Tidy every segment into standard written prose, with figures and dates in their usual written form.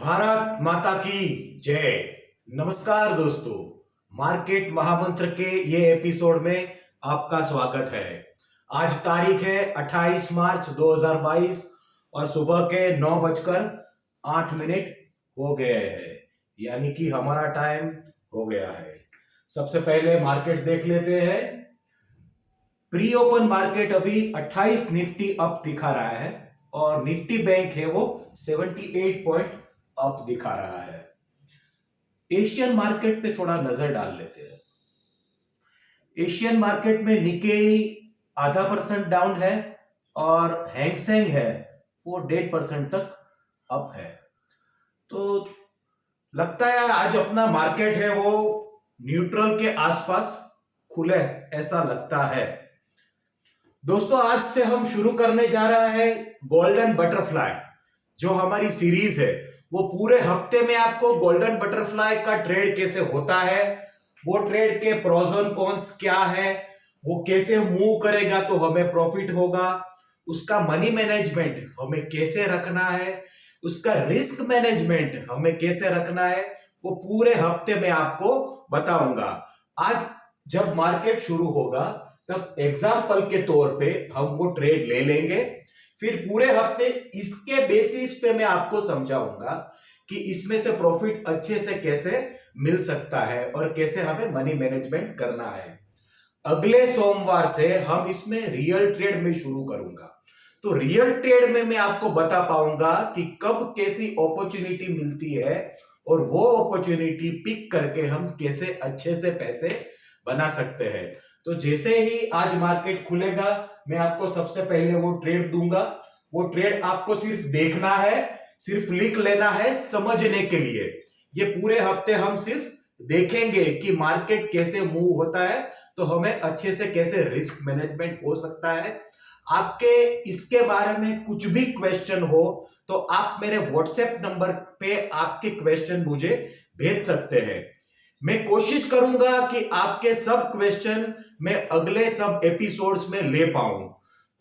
भारत माता की जय। नमस्कार दोस्तों, मार्केट महामंत्र के ये एपिसोड में आपका स्वागत है। आज तारीख है 28 मार्च 2022 और सुबह के 9:08 हो गए हैं, यानी कि हमारा टाइम हो गया है। सबसे पहले मार्केट देख लेते हैं। प्री ओपन मार्केट अभी 28 निफ्टी अप दिखा रहा है और निफ्टी बैंक है वो 78 पॉइंट अप दिखा रहा है। एशियन मार्केट पे थोड़ा नजर डाल लेते हैं। एशियन मार्केट में निकेई 0.5% डाउन है और हैंगसेंग है वो 1.5% तक अप है। तो लगता है आज अपना मार्केट है वो न्यूट्रल के आसपास खुले, ऐसा लगता है। दोस्तों, आज से हम शुरू करने जा रहा है गोल्डन बटरफ्लाई, जो हमारी सीरीज है। वो पूरे हफ्ते में आपको गोल्डन बटरफ्लाई का ट्रेड कैसे होता है, वो ट्रेड के प्रोस एंड कॉन्स क्या है, वो कैसे मूव करेगा तो हमें प्रॉफिट होगा, उसका मनी मैनेजमेंट हमें कैसे रखना है, उसका रिस्क मैनेजमेंट हमें कैसे रखना है, वो पूरे हफ्ते में आपको बताऊंगा। आज जब मार्केट शुरू होगा तब एग्जाम्पल के तौर पे हम वो ट्रेड ले लेंगे, फिर पूरे हफ्ते इसके बेसिस पे मैं आपको समझाऊंगा कि इसमें से प्रॉफिट अच्छे से कैसे मिल सकता है और कैसे हमें मनी मैनेजमेंट करना है। अगले सोमवार से हम इसमें रियल ट्रेड में शुरू करूंगा। तो रियल ट्रेड में मैं आपको बता पाऊंगा कि कब कैसी अपॉर्चुनिटी मिलती है और वो अपॉर्चुनिटी पिक करके हम कैसे अच्छे से पैसे बना सकते हैं। तो जैसे ही आज मार्केट खुलेगा मैं आपको सबसे पहले वो ट्रेड दूंगा। वो ट्रेड आपको सिर्फ देखना है, सिर्फ लिख लेना है समझने के लिए। ये पूरे हफ्ते हम सिर्फ देखेंगे कि मार्केट कैसे मूव होता है, तो हमें अच्छे से कैसे रिस्क मैनेजमेंट हो सकता है। आपके इसके बारे में कुछ भी क्वेश्चन हो तो आप मेरे व्हाट्सएप नंबर पे आपके क्वेश्चन मुझे भेज सकते हैं। मैं कोशिश करूंगा कि आपके सब क्वेश्चन मैं अगले सब एपिसोड्स में ले पाऊं।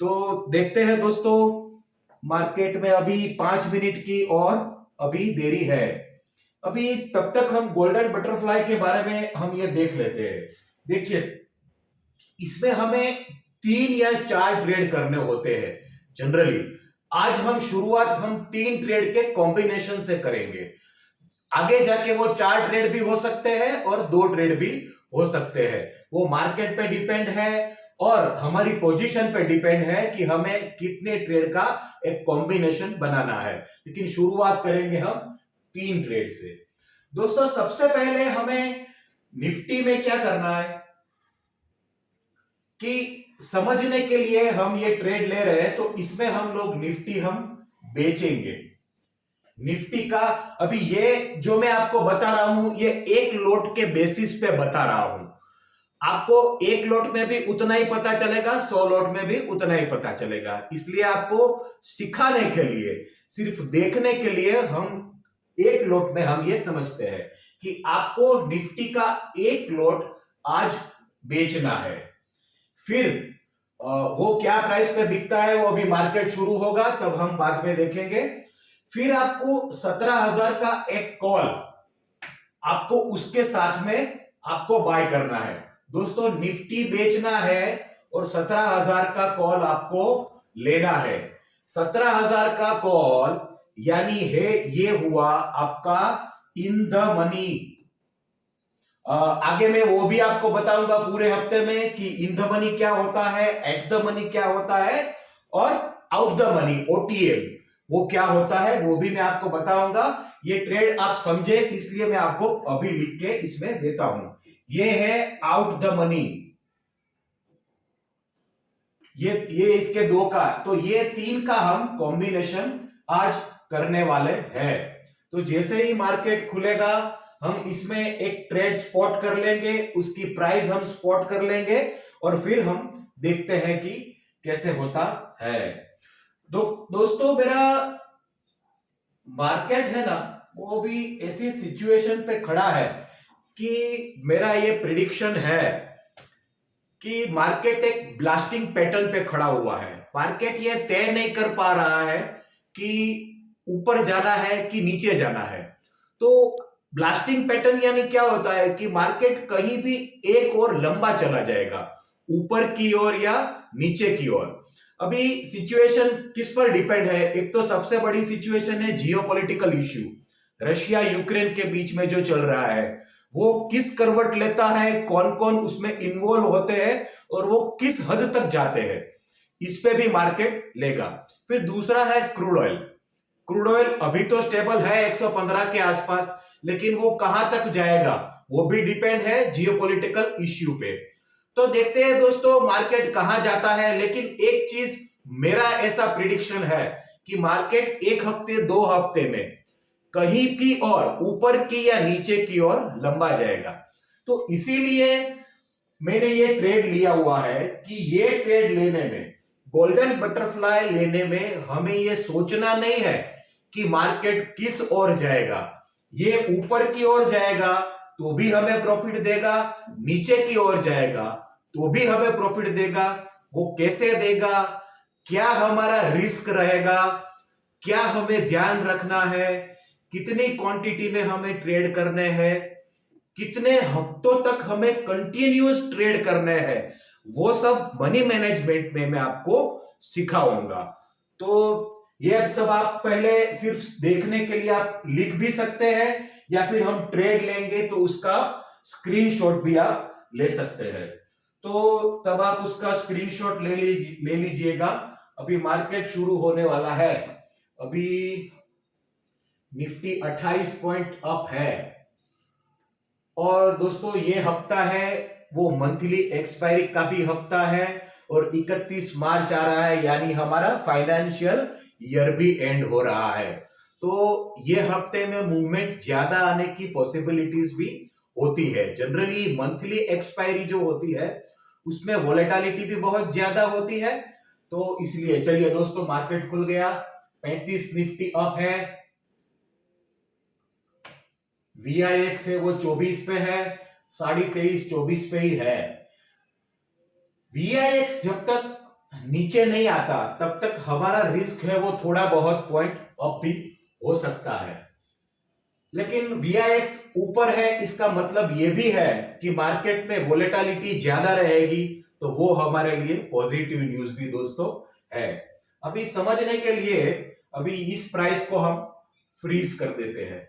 तो देखते हैं दोस्तों, मार्केट में अभी 5 मिनट की और अभी देरी है। अभी तब तक हम गोल्डन बटरफ्लाई के बारे में हम ये देख लेते हैं। देखिए, इसमें हमें 3 या 4 ट्रेड करने होते हैं जनरली। आज हम शुरुआत हम 3 ट्रेड के कॉम्बिनेशन से करेंगे। आगे जाके वो 4 ट्रेड भी हो सकते हैं और 2 ट्रेड भी हो सकते हैं। वो मार्केट पे डिपेंड है और हमारी पोजीशन पे डिपेंड है कि हमें कितने ट्रेड का एक कॉम्बिनेशन बनाना है। लेकिन शुरुआत करेंगे हम 3 ट्रेड से। दोस्तों, सबसे पहले हमें निफ्टी में क्या करना है कि समझने के लिए हम ये ट्रेड ले रहे हैं, तो इसमें हम लोग निफ्टी हम बेचेंगे। निफ्टी का अभी ये जो मैं आपको बता रहा हूं ये एक लोट के बेसिस पे बता रहा हूं। आपको एक लोट में भी उतना ही पता चलेगा, 100 लोट में भी उतना ही पता चलेगा। इसलिए आपको सिखाने के लिए, सिर्फ देखने के लिए हम एक लोट में हम ये समझते हैं कि आपको निफ्टी का एक लोट आज बेचना है। फिर वो क्या प्राइस पे बिकता है वो अभी मार्केट शुरू होगा तब हम बाद में देखेंगे। फिर आपको 17,000 का एक कॉल आपको उसके साथ में आपको बाय करना है। दोस्तों, निफ्टी बेचना है और 17,000 का कॉल आपको लेना है। 17,000 का कॉल यानी है ये हुआ आपका इन द मनी। आगे मैं वो भी आपको बताऊंगा पूरे हफ्ते में कि इन द मनी क्या होता है, एट द मनी क्या होता है और आउट द मनी ओटीएम वो क्या होता है, वो भी मैं आपको बताऊंगा। ये ट्रेड आप समझे इसलिए मैं आपको अभी लिख के इसमें देता हूं। ये है आउट द मनी, ये इसके 2 का, तो ये 3 का हम कॉम्बिनेशन आज करने वाले हैं। तो जैसे ही मार्केट खुलेगा हम इसमें एक ट्रेड स्पॉट कर लेंगे, उसकी प्राइस हम स्पॉट कर लेंगे और फिर हम देखते हैं कि कैसे होता है। दोस्तों, मेरा मार्केट है ना वो भी ऐसी सिचुएशन पे खड़ा है कि मेरा ये प्रिडिक्शन है कि मार्केट एक ब्लास्टिंग पैटर्न पे खड़ा हुआ है। मार्केट ये तय नहीं कर पा रहा है कि ऊपर जाना है कि नीचे जाना है। तो ब्लास्टिंग पैटर्न यानी क्या होता है कि मार्केट कहीं भी एक और लंबा चला जाएगा, ऊपर की ओर या नीचे की ओर। अभी सिचुएशन किस पर डिपेंड है? एक तो सबसे बड़ी सिचुएशन है जियोपॉलिटिकल इश्यू, रशिया यूक्रेन के बीच में जो चल रहा है वो किस करवट लेता है, कौन कौन उसमें इन्वॉल्व होते हैं और वो किस हद तक जाते हैं, इस पे भी मार्केट लेगा। फिर दूसरा है क्रूड ऑयल। क्रूड ऑयल अभी तो स्टेबल है 115 के आसपास, लेकिन वो कहां तक जाएगा वो भी डिपेंड है जियोपॉलिटिकल इश्यू पे। तो देखते हैं दोस्तों मार्केट कहां जाता है। लेकिन एक चीज मेरा ऐसा प्रिडिक्शन है कि मार्केट एक हफ्ते 2 हफ्ते में कहीं की और ऊपर की या नीचे की ओर लंबा जाएगा। तो इसीलिए मैंने ये ट्रेड लिया हुआ है कि ये ट्रेड लेने में, गोल्डन बटरफ्लाई लेने में हमें ये सोचना नहीं है कि मार्केट किस ओर जाएगा। ये ऊपर की ओर जाएगा तो भी हमें प्रॉफिट देगा, नीचे की ओर जाएगा तो भी हमें प्रॉफिट देगा। वो कैसे देगा, क्या हमारा रिस्क रहेगा, क्या हमें ध्यान रखना है, कितनी क्वांटिटी में हमें ट्रेड करने हैं, कितने हफ्तों तक हमें कंटिन्यूअस ट्रेड करने हैं, वो सब मनी मैनेजमेंट में मैं आपको सिखाऊंगा। तो ये सब आप पहले सिर्फ देखने के लिए आप लिख भी सकते हैं या फिर हम ट्रेड लेंगे तो उसका स्क्रीनशॉट भी आप ले सकते हैं। तो तब आप उसका स्क्रीनशॉट ले लीजिएगा। अभी मार्केट शुरू होने वाला है। अभी निफ्टी 28 पॉइंट अप है। और दोस्तों ये हफ्ता है वो मंथली एक्सपायरी का भी हफ्ता है और 31 मार्च आ रहा है, यानी हमारा फाइनेंशियल ईयर भी एंड हो रहा है। तो ये हफ्ते में मूवमेंट ज्यादा आने की पॉसिबिलिटीज भी होती है। जनरली मंथली एक्सपायरी जो होती है उसमें वोलेटिलिटी भी बहुत ज्यादा होती है। तो इसलिए चलिए दोस्तों मार्केट खुल गया, 35 निफ्टी अप है, VIX है वो 24 पे है, 23.5 24 पे ही है। VIX जब तक नीचे नहीं आता तब तक हमारा रिस्क है वो थोड़ा बहुत पॉइंट अप भी हो सकता है। लेकिन VIX ऊपर है इसका मतलब यह भी है कि मार्केट में वोलेटिलिटी ज्यादा रहेगी, तो वो हमारे लिए पॉजिटिव न्यूज भी दोस्तों है। अभी समझने के लिए अभी इस प्राइस को हम फ्रीज कर देते हैं।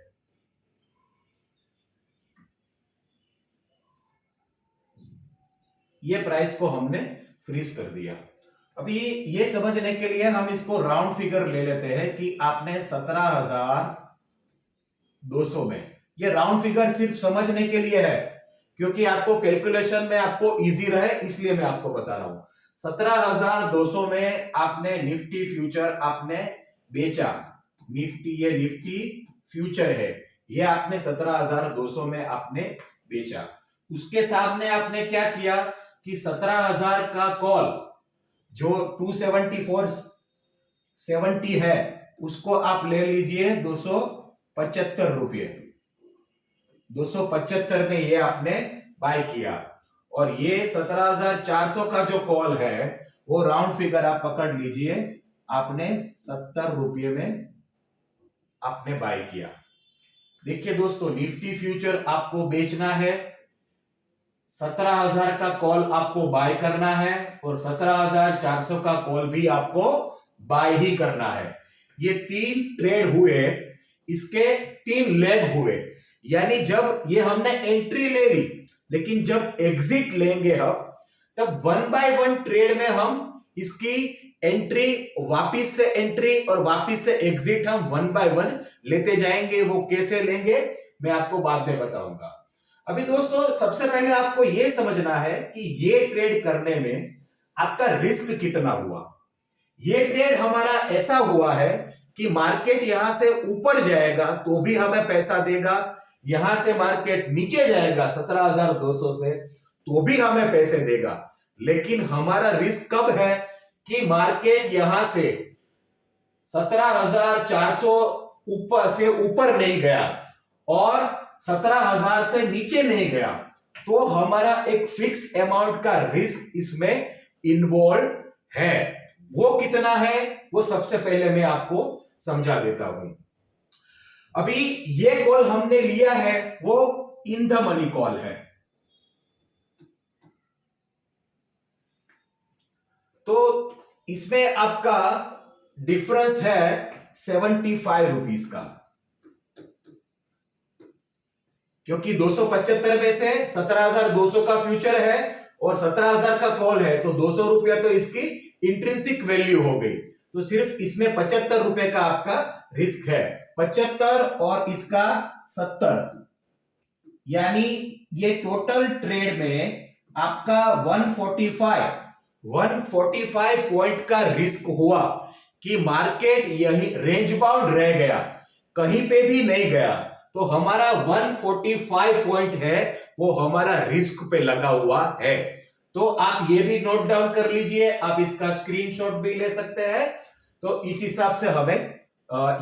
ये प्राइस को हमने फ्रीज कर दिया। अभी ये समझने के लिए हम इसको राउंड फिगर ले लेते हैं कि आपने 17,200 में, ये राउंड फिगर सिर्फ समझने के लिए है क्योंकि आपको कैलकुलेशन में आपको इजी रहे इसलिए मैं आपको बता रहा हूं। 17,200 में आपने निफ्टी फ्यूचर आपने बेचा, निफ्टी ये निफ्टी फ्यूचर है, ये आपने 17,200 में आपने बेचा। उसके सामने आपने क्या किया कि 17,000 का कॉल जो 274.70 है उसको आप ले लीजिए 275 रुपये, 275 में ये आपने बाय किया। और ये 17,400 का जो कॉल है वो राउंड फिगर आप पकड़ लीजिए, आपने 70 रुपये में आपने बाय किया। देखिए दोस्तों निफ्टी फ्यूचर आपको बेचना है, 17,000 का कॉल आपको बाय करना है और 17,400 का कॉल भी आपको बाय ही करना है। ये 3 ट्रेड हुए, इसके 3 लेग हुए, यानी जब ये हमने एंट्री ले ली लेकिन जब एग्जिट लेंगे हम तब 1 बाय 1 ट्रेड में हम इसकी एंट्री, वापिस से एंट्री और वापिस से एग्जिट हम 1 बाय 1 लेते जाएंगे। वो कैसे लेंगे मैं आपको बाद में बताऊंगा। अभी दोस्तों सबसे पहले आपको यह समझना है कि ये ट्रेड करने में आपका रिस्क कितना हुआ। ये ट्रेड हमारा ऐसा हुआ है कि मार्केट यहां से ऊपर जाएगा तो भी हमें पैसा देगा, यहां से मार्केट नीचे जाएगा 17,200 से तो भी हमें पैसे देगा। लेकिन हमारा रिस्क कब है कि मार्केट यहां से 17,400 ऊपर नहीं गया और 17,000 से नीचे नहीं गया, तो हमारा एक फिक्स अमाउंट का रिस्क इसमें इन्वॉल्व है। वो कितना है वो सबसे पहले मैं आपको समझा देता हूं। अभी ये कॉल हमने लिया है वो इन द मनी कॉल है, तो इसमें आपका डिफरेंस है 75 रुपीज का, क्योंकि 275 में से 17,200 का फ्यूचर है और 17,000 का कॉल है, तो 200 रुपया तो इसकी इंट्रिंसिक वैल्यू हो गई, तो सिर्फ इसमें 75 रुपए का आपका रिस्क है। 75 और इसका 70, यानी ये टोटल ट्रेड में आपका 145 पॉइंट का रिस्क हुआ कि मार्केट यही रेंज बाउंड रह गया, कहीं पे भी नहीं गया, तो हमारा 145 पॉइंट है वो हमारा रिस्क पे लगा हुआ है। तो आप ये भी नोट डाउन कर लीजिए, आप इसका स्क्रीनशॉट भी ले सकते हैं। तो इस हिसाब से हमें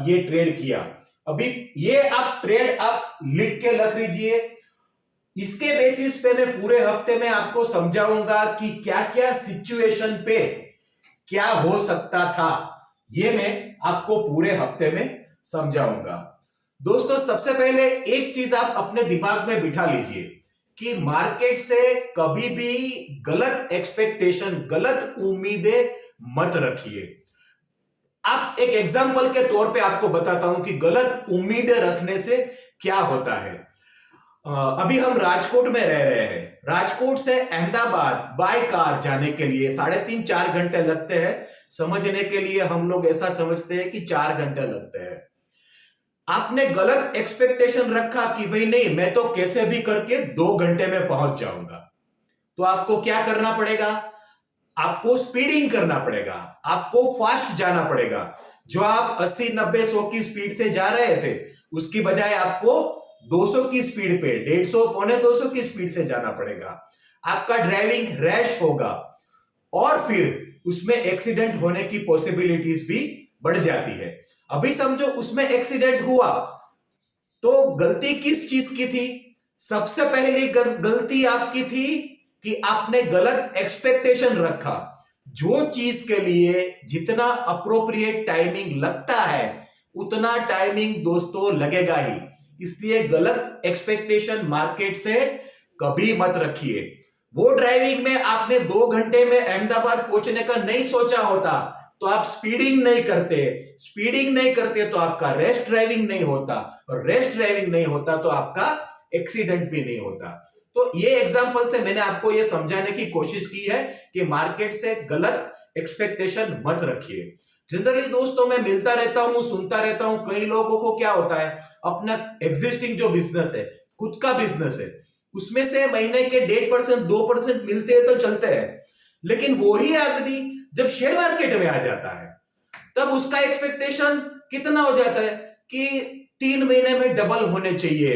ये ट्रेड किया। अभी ये आप ट्रेड आप लिख के रख लीजिए, इसके बेसिस पे मैं पूरे हफ्ते में आपको समझाऊंगा कि क्या क्या सिचुएशन पे क्या हो सकता था, ये मैं आपको पूरे हफ्ते में समझाऊंगा। दोस्तों सबसे पहले एक चीज आप अपने दिमाग में बिठा लीजिए कि मार्केट से कभी भी गलत एक्सपेक्टेशन, गलत उम्मीदें मत रखिए। आप एक एग्जांपल के तौर पे आपको बताता हूं कि गलत उम्मीदें रखने से क्या होता है। अभी हम राजकोट में रह रहे हैं, राजकोट से अहमदाबाद बाय कार जाने के लिए 3.5-4 घंटे लगते हैं। समझने के लिए हम लोग ऐसा समझते हैं कि 4 घंटे लगते हैं। आपने गलत एक्सपेक्टेशन रखा कि भाई नहीं, मैं तो कैसे भी करके 2 घंटे में पहुंच जाऊंगा, तो आपको क्या करना पड़ेगा, आपको स्पीडिंग करना पड़ेगा, आपको फास्ट जाना पड़ेगा। जो आप 80-90-100 की स्पीड से जा रहे थे उसकी बजाय आपको 200 की स्पीड पे, 150 पौने 200 की स्पीड से जाना पड़ेगा। आपका ड्राइविंग रैश होगा और फिर उसमें एक्सीडेंट होने की पॉसिबिलिटीज भी बढ़ जाती है। अभी समझो उसमें एक्सीडेंट हुआ तो गलती किस चीज की थी? सबसे पहली गलती आपकी थी कि आपने गलत एक्सपेक्टेशन रखा। जो चीज के लिए जितना अप्रोप्रिएट टाइमिंग लगता है उतना टाइमिंग दोस्तों लगेगा ही, इसलिए गलत एक्सपेक्टेशन मार्केट से कभी मत रखिए। वो ड्राइविंग में आपने 2 घंटे में अहमदाबाद पहुंचने का नहीं सोचा होता तो आप स्पीडिंग नहीं करते तो आपका रेस्ट ड्राइविंग नहीं होता, और रेस्ट ड्राइविंग नहीं होता तो आपका एक्सीडेंट भी नहीं होता। तो ये एग्जांपल से मैंने आपको ये समझाने की कोशिश की है कि मार्केट से गलत एक्सपेक्टेशन मत रखिए। जनरली दोस्तों मैं मिलता रहता हूं, सुनता रहता हूं, कई लोगों को क्या होता है, अपना एग्जिस्टिंग जो बिजनेस है, खुद का बिजनेस है, उसमें से महीने के 1.5% 2% मिलते हैं तो चलते हैं, लेकिन वही आदमी जब शेयर मार्केट में आ जाता है तब उसका एक्सपेक्टेशन कितना हो जाता है कि 3 महीने में डबल होने चाहिए,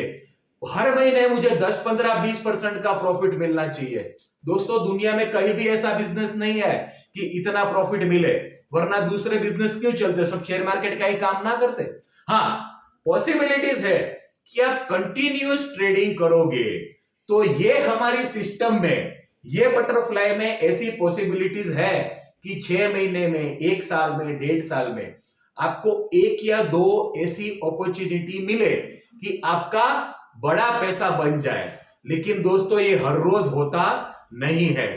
हर महीने मुझे 10-15-20% का प्रॉफिट मिलना चाहिए। दोस्तों दुनिया में कहीं भी ऐसा बिजनेस नहीं है कि इतना प्रॉफिट मिले, वरना दूसरे बिजनेस क्यों चलते, सब शेयर मार्केट का ही काम ना करते। हाँ, पॉसिबिलिटीज है कि आप कंटिन्यूअस ट्रेडिंग करोगे तो ये हमारी सिस्टम में, ये बटरफ्लाई में ऐसी पॉसिबिलिटीज है कि 6 महीने में, 1 साल में, 1.5 साल में आपको 1 या 2 ऐसी अपॉर्चुनिटी मिले कि आपका बड़ा पैसा बन जाए। लेकिन दोस्तों ये हर रोज होता नहीं है,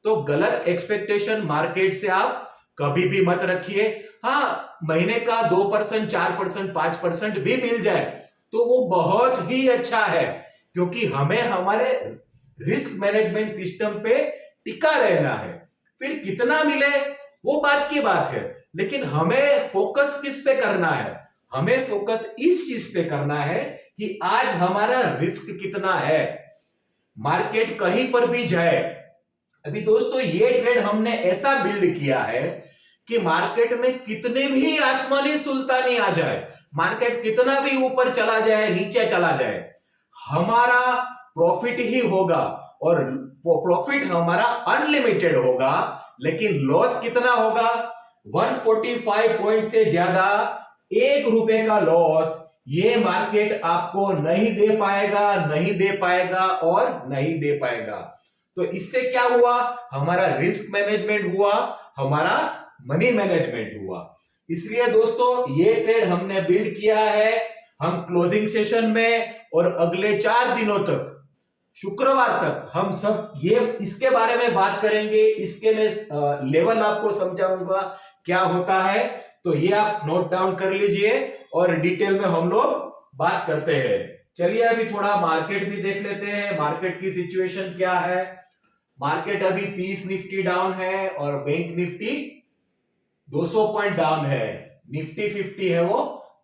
तो गलत एक्सपेक्टेशन मार्केट से आप कभी भी मत रखिए। हाँ, महीने का 2%, 4%, 5% भी मिल जाए तो वो बहुत ही अच्छा है, क्योंकि हमें हमारे रिस्क मैनेजमेंट सिस्टम पे टिका रहना है। फिर कितना मिले वो बात की बात है, लेकिन हमें फोकस किस पे करना है, हमें फोकस इस चीज पे करना है कि आज हमारा रिस्क कितना है, मार्केट कहीं पर भी जाए। अभी दोस्तों ये ट्रेड हमने ऐसा बिल्ड किया है कि मार्केट में कितने भी आसमानी सुल्तानी आ जाए, मार्केट कितना भी ऊपर चला जाए, नीचे चला जाए, हमारा प्रॉफिट ही होगा, और प्रॉफिट हमारा अनलिमिटेड होगा। लेकिन लॉस कितना होगा? 145 पॉइंट से ज्यादा 1 रुपए का लॉस ये मार्केट आपको नहीं दे पाएगा और नहीं दे पाएगा। तो इससे क्या हुआ? हमारा रिस्क मैनेजमेंट हुआ, हमारा मनी मैनेजमेंट हुआ। इसलिए दोस्तों ये ट्रेड हमने बिल्ड किया है। हम क्लोजिंग सेशन में और अगले 4 दिनों तक, शुक्रवार तक हम सब ये इसके बारे में बात करेंगे। इसके मैं लेवल आपको समझाऊंगा क्या होता है, तो ये आप नोट डाउन कर लीजिए और डिटेल में हम लोग बात करते हैं। चलिए अभी थोड़ा मार्केट भी देख लेते हैं, मार्केट की सिचुएशन क्या है। मार्केट अभी 30 निफ्टी डाउन है और बैंक निफ्टी 200 पॉइंट डाउन है। निफ्टी 50 है वो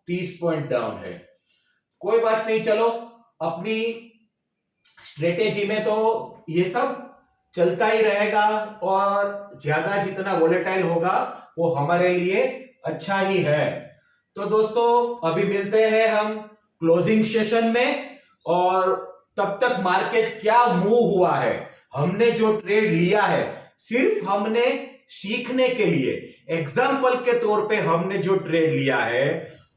30 पॉइंट डाउन है। कोई बात नहीं, चलो अपनी स्ट्रेटेजी में तो ये सब चलता ही रहेगा और ज्यादा जितना वोलेटाइल होगा वो हमारे लिए अच्छा ही है। तो दोस्तों अभी मिलते हैं हम क्लोजिंग सेशन में, और तब तक मार्केट क्या मूव हुआ है, हमने जो ट्रेड लिया है सिर्फ हमने सीखने के लिए, एग्जाम्पल के तौर पे हमने जो ट्रेड लिया है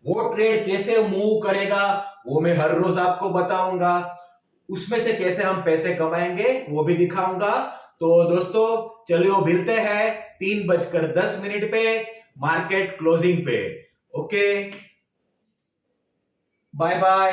वो ट्रेड कैसे मूव करेगा वो मैं हर रोज आपको बताऊंगा। उसमें से कैसे हम पैसे कमाएंगे वो भी दिखाऊंगा। तो दोस्तों चलिए मिलते हैं 3:10 पे मार्केट क्लोजिंग पे। Okay, bye bye.